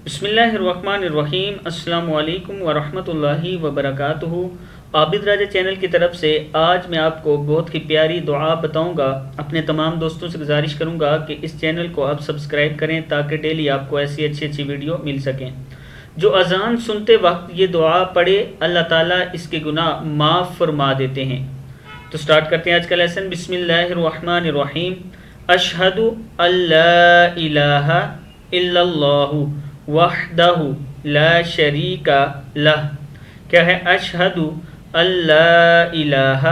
بسم اللہ الرحمن الرحیم۔ السلام علیکم ورحمۃ اللہ وبرکاتہ۔ عابد راجہ چینل کی طرف سے آج میں آپ کو بہت ہی پیاری دعا بتاؤں گا۔ اپنے تمام دوستوں سے گزارش کروں گا کہ اس چینل کو آپ سبسکرائب کریں تاکہ ڈیلی آپ کو ایسی اچھی ویڈیو مل سکیں۔ جو اذان سنتے وقت یہ دعا پڑھے اللہ تعالیٰ اس کے گناہ معاف فرما دیتے ہیں۔ تو سٹارٹ کرتے ہیں آج کا لیسن۔ بسم اللہ الرحمن الرحیم۔ اشہد ان لا الہ الا اللہ وحدہ لا شریک لہ۔ کیا ہے؟ اشہد ان لا الہ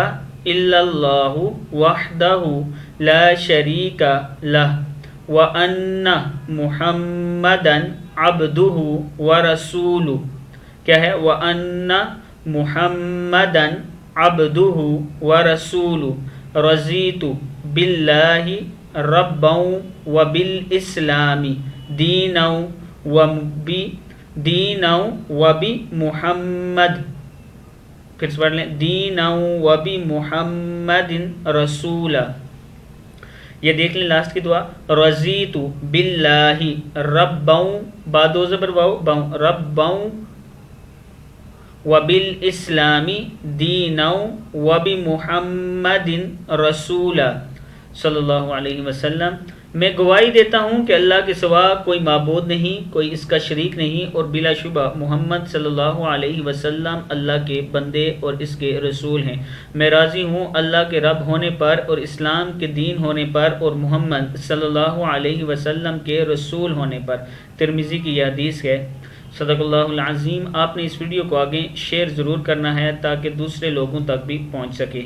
الا اللہ وحدہ لا شریک لہ وان محمدا عبدہ ورسولہ۔ کیا ہے؟ وان محمدا عبدہ ورسولہ۔ رضیت باللہ ربا وبالاسلام دینا وبمحمد، پھر سے پڑھ لیں، دینا وبمحمد رسولا۔ یہ دیکھ لیں لاسٹ کی دعا، رضیت باللہ ربا، با دو زبر واو باؤں، ربا وبالاسلام دینا وبمحمد رسولا صلی اللہ علیہ وسلم۔ میں گواہی دیتا ہوں کہ اللہ کے سوا کوئی معبود نہیں، کوئی اس کا شریک نہیں، اور بلا شبہ محمد صلی اللہ علیہ وسلم اللہ کے بندے اور اس کے رسول ہیں۔ میں راضی ہوں اللہ کے رب ہونے پر اور اسلام کے دین ہونے پر اور محمد صلی اللہ علیہ وسلم کے رسول ہونے پر۔ ترمذی کی یہ حدیث ہے۔ صدق اللہ العظیم۔ آپ نے اس ویڈیو کو آگے شیئر ضرور کرنا ہے تاکہ دوسرے لوگوں تک بھی پہنچ سکے۔